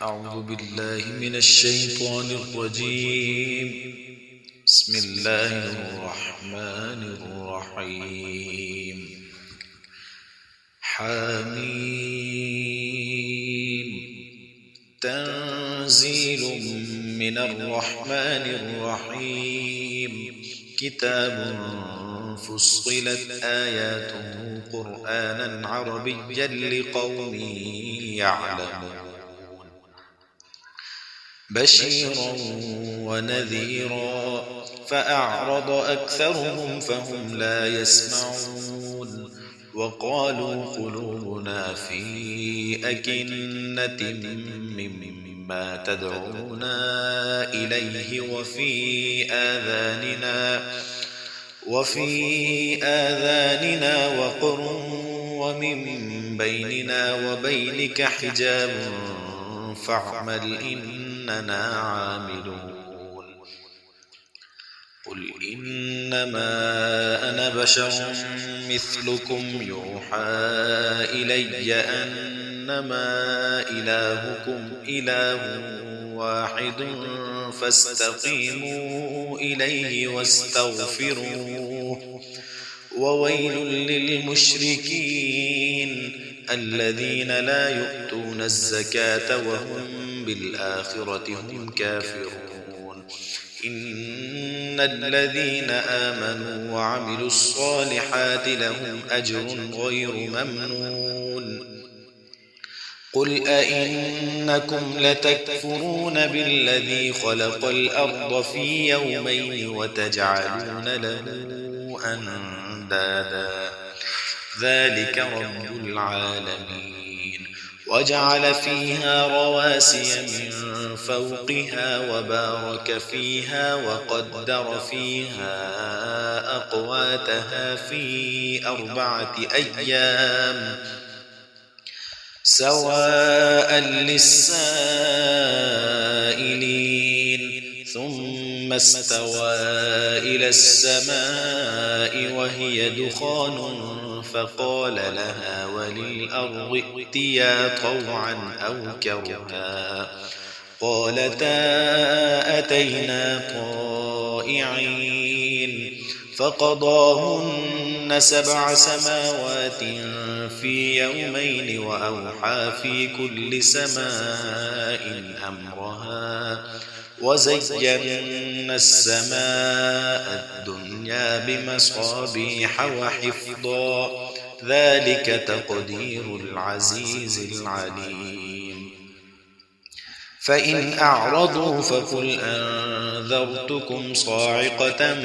أعوذ بالله من الشيطان الرجيم. بسم الله الرحمن الرحيم. حميم. تنزيل من الرحمن الرحيم. كتاب فصلت آياته قرآنا عربيا لقوم يعلمون. بشيرا ونذيرا فأعرض أكثرهم فهم لا يسمعون. وقالوا قلوبنا في أكنة مما تدعونا إليه وفي آذاننا وقر ومن بيننا وبينك حجاب فاعمل إننا عاملون. قل إنما أنا بشر مثلكم يوحى إلي أنما إلهكم إله واحد فاستقيموا إليه واستغفروه. وويل للمشركين الذين لا يؤتون الزكاة وهم بالآخرة هم كافرون. إن الذين آمنوا وعملوا الصالحات لهم أجر غير ممنون. قل أئنكم لتكفرون بالذي خلق الأرض في يومين وتجعلون له أندادا ذلك رب العالمين. وجعل فيها رواسي من فوقها وبارك فيها وقدر فيها أقواتها في 4 أيام سواء للسائلين. ثم استوى إلى السماء وهي دخان فقال لها وللأرض ائتيا طوعا أو كرها قالتا أتينا طائعين. فقضاهن 7 سماوات في يومين وأوحى في كل سماء أمرها وزينا السماء الدنيا بمصابيح وحفظا ذلك تقدير العزيز العليم. فإن أعرضوا فقل أنذرتكم صاعقة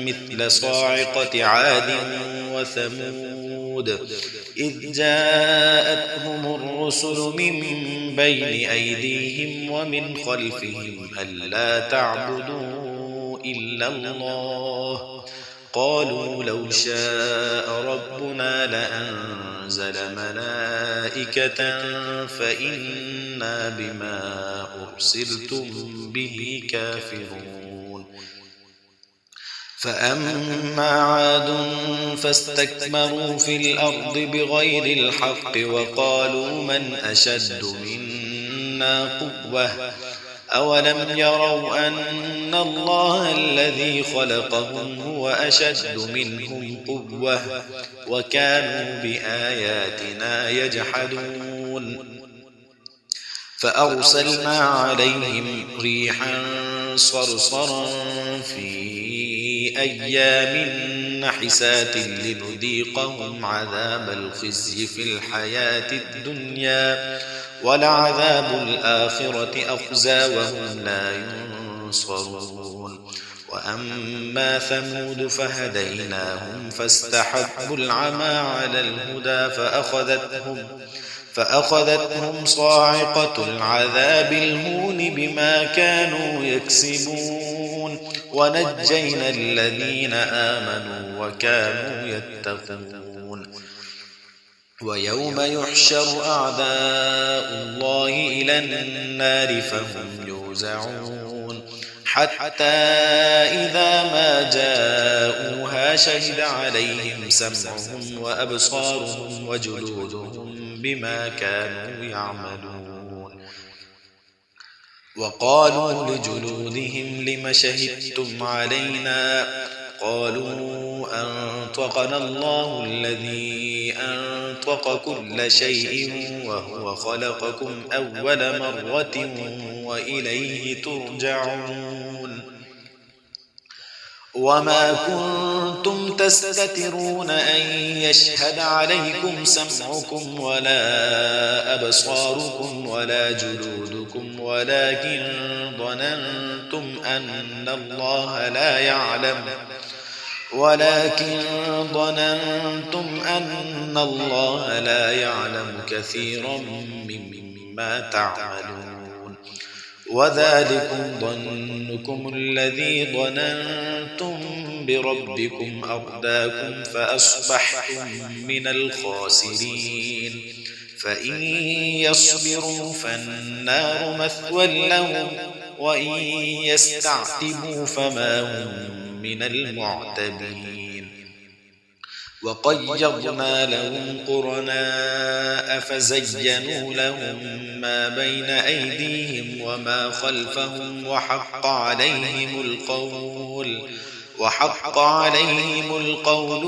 مثل صاعقة عاد وثمود إذ جاءتهم الرسل من بين أيديهم ومن خلفهم ألا تعبدوا إلا الله قالوا لو شاء ربنا لأنزل ملائكة فإنا بما أرسلتم به كافرون. فأما عاد فاستكبروا في الأرض بغير الحق وقالوا من أشد منا قوة أولم يروا أن الله الذي خلقهم هو أشد منهم قوة وكانوا بآياتنا يجحدون. فأرسلنا عليهم ريحا صرصرا في أيام نحسات لنذيقهم عذاب الخزي في الحياة الدنيا ولعذاب الآخرة أخزى وهم لا ينصرون. وأما ثمود فهديناهم فاستحبوا العمى على الهدى فأخذتهم صاعقة العذاب الهون بما كانوا يكسبون. ونجينا الذين آمنوا وكانوا يتقون. ويوم يحشر أعداء الله إلى النار فهم يوزعون حتى إذا ما جاءوها شهد عليهم سمعهم وأبصارهم وجلودهم بما كانوا يعملون وقالوا لجلودهم لم شهدتم علينا قالوا أنطقنا الله الذي أنطق كل شيء وهو خلقكم أول مرة وإليه ترجعون وما كنتم تستترون أن يشهد عليكم سمعكم ولا أبصاركم ولا جلودكم ولكن ظننتم أن الله لا يعلم كثيرا مما تعملون وذلكم ظنكم الذي ظننتم بربكم أرداكم فأصبحتم من الخاسرين فإن يصبروا فالنار مثوى لهم وإن يستعتبوا فما هم من المعتبين وقيضنا لهم قرناء فزينوا لهم ما بين أيديهم وما خلفهم وحق عليهم القول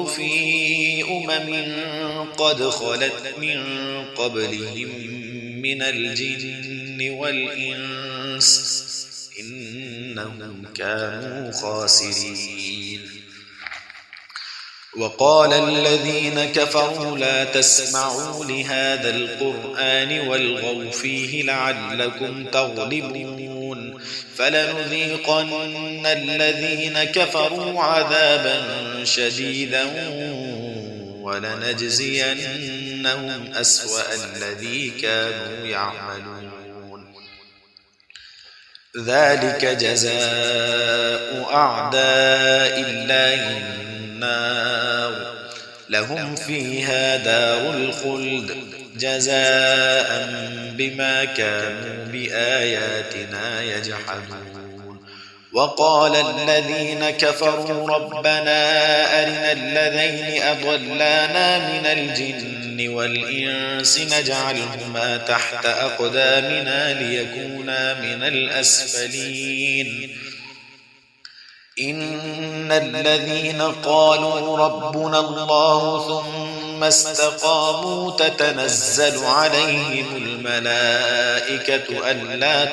في قد خلت من قبلهم من الجن والإنس إنهم كانوا خاسرين وقال الذين كفروا لا تسمعوا لهذا القرآن والغوا فيه لعلكم تغلبون فلنذيقن الذين كفروا عذابا شديدا ولنجزينهم أسوأ الذي كانوا يعملون ذلك جزاء أعداء الله النار لهم فيها دار الخلد جزاء بما كانوا بآياتنا يجحدون وقال الذين كفروا ربنا أرنا الذين أضلانا من الجن والإنس نجعلهما تحت أقدامنا ليكونا من الأسفلين إن الذين قالوا ربنا الله ثم استقاموا تتنزل عليهم الملائكة ألا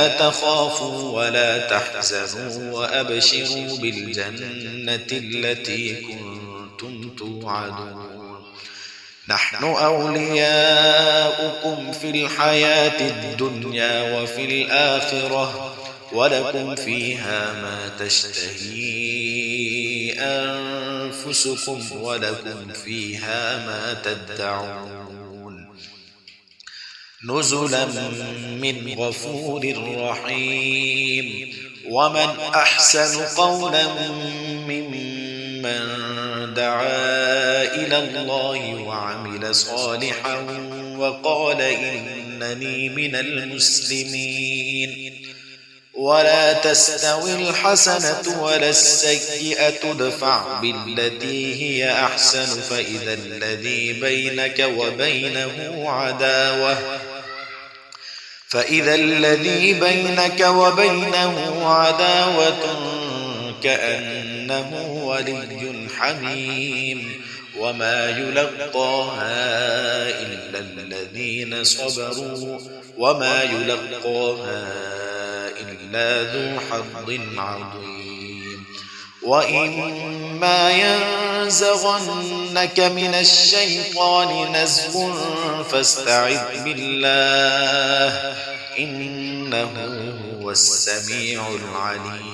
تخافوا ولا تحزنوا وأبشروا بالجنة التي كنتم توعدون نحن أولياؤكم في الحياة الدنيا وفي الآخرة ولكم فيها ما تشتهي أنفسكم ولكم فيها ما تدعون نزلا من غفور رحيم ومن أحسن قولا ممن دعا إلى الله وعمل صالحا وقال إنني من المسلمين ولا تستوي الحسنة ولا السيئة ادفع بالتي هي أحسن فإذا الذي بينك وبينه عداوة كأنه ولي حميم وما يلقاها إلا الذين صبروا وما يلقاها إلا ذو حظ عظيم وإما ينزغنك من الشيطان نزغ فاستعذ بالله إنه هو السميع العليم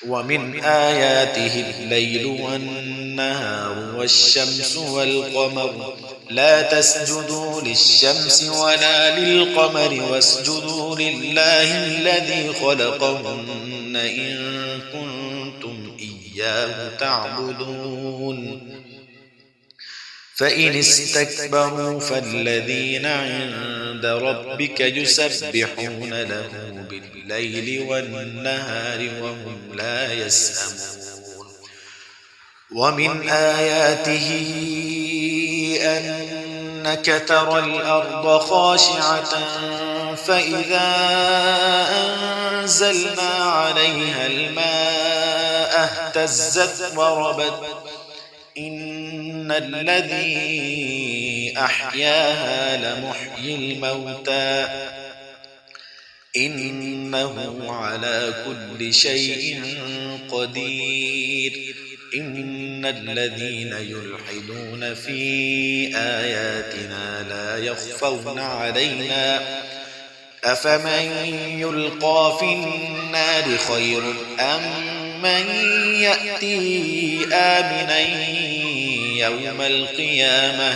ومن آياته الليل والنهار والشمس والقمر لا تسجدوا للشمس ولا للقمر واسجدوا لله الذي خلقهن إن كنتم إياه تعبدون فإن استكبروا فالذين عند ربك يسبحون له بالليل والنهار وهم لا ومن آياته أن إنك ترى الأرض خاشعة فإذا أنزلنا عليها الماء اهتزت وربت إن الذي أحياها لمحيي الموتى إنه على كل شيء قدير إن الذين يلحدون في آياتنا لا يخفون علينا أفمن يلقى في النار خير أم من يأتي آمنا يوم القيامة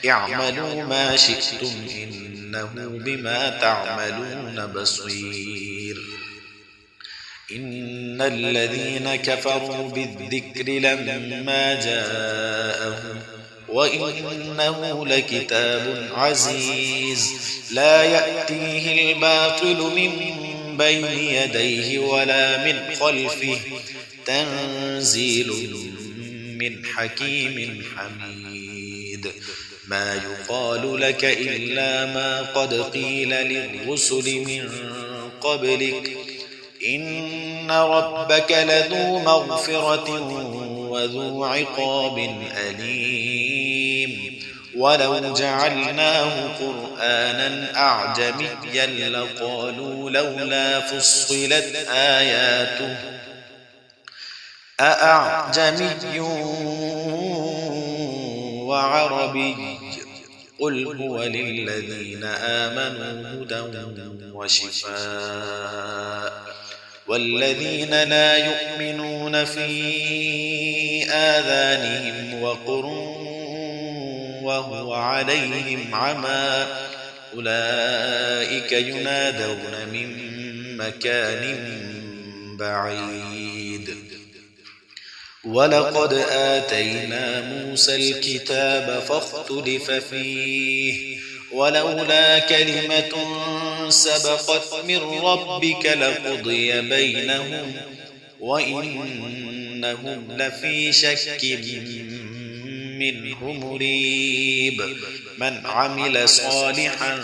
اعملوا ما شئتم إنه بما تعملون بصير إن الذين كفروا بالذكر لما جاءهم وإنه لكتاب عزيز لا يأتيه الباطل من بين يديه ولا من خلفه تنزيل من حكيم حميد ما يقال لك إلا ما قد قيل للرسل من قبلك إن ربك لذو مغفرة وذو عقاب أليم ولو جعلناه قرآنا أعجميا لقالوا لولا فصلت آياته أأعجمي وعربي قل هو للذين آمنوا هدى وشفاء والذين لا يؤمنون في آذانهم وقر وهو عليهم عمى أولئك ينادون من مكان بعيد ولقد آتينا موسى الكتاب فاختلف فيه ولولا كلمة سبقت من ربك لقضي بينهم وإنهم لفي شك منه مريب من عمل صالحا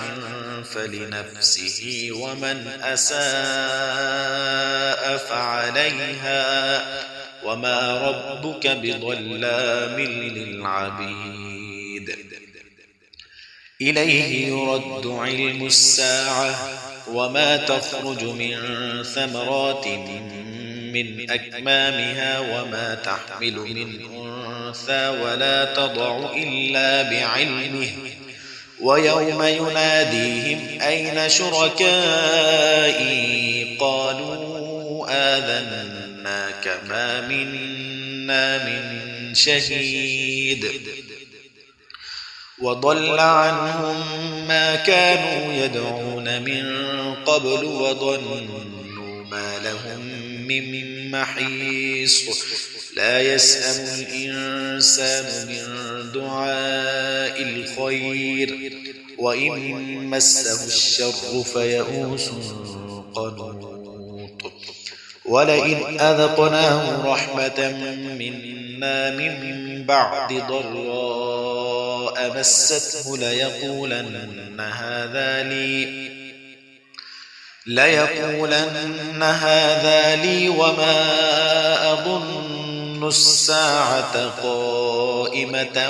فلنفسه ومن أساء فعليها وما ربك بظلام للعبيد إليه يرد علم الساعة وما تخرج من ثمرات من أكمامها وما تحمل من أنثى ولا تضع إلا بعلمه ويوم يناديهم أين شركائي قالوا آذناك ما منا من شهيد وضل عنهم ما كانوا يدعون من قبل وظنوا ما لهم من محيص لا يسأم الإنسان من دعاء الخير وإن مسه الشر فيئوس قنوط ولئن أذقناه رحمة منا من بعد ضراء مسته ليقولن هذا لي وما أظن الساعة قائمة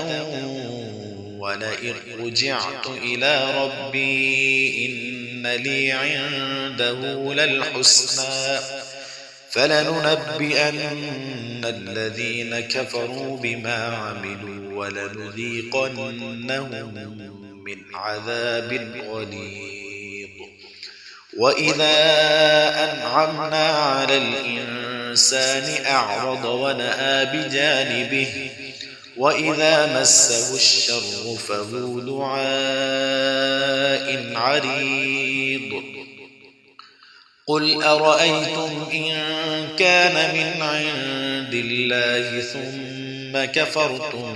ولئن رجعت إلى ربي إن لي عنده للحسنى فلننبئن الذين كفروا بما عملوا ولنذيقنهم من عذاب غليظ وإذا أنعمنا على الإنسان أعرض ونأى بجانبه وإذا مسه الشر فذو دعاء عريض قل أرأيتم إن كان من عند الله ثم كفرتم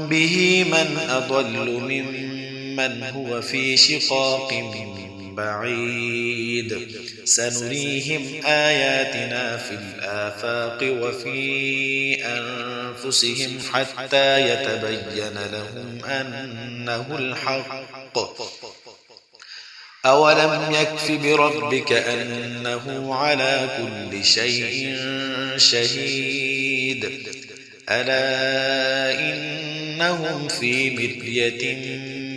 به من أضل ممن هو في شقاق بعيد سنريهم آياتنا في الآفاق وفي أنفسهم حتى يتبين لهم أنه الحق أولم يكف بربك أنه على كل شيء شهيد ألا إنهم في مرية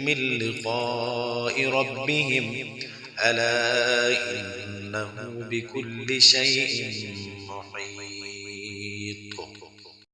من لقاء ربهم ألا إنه بكل شيء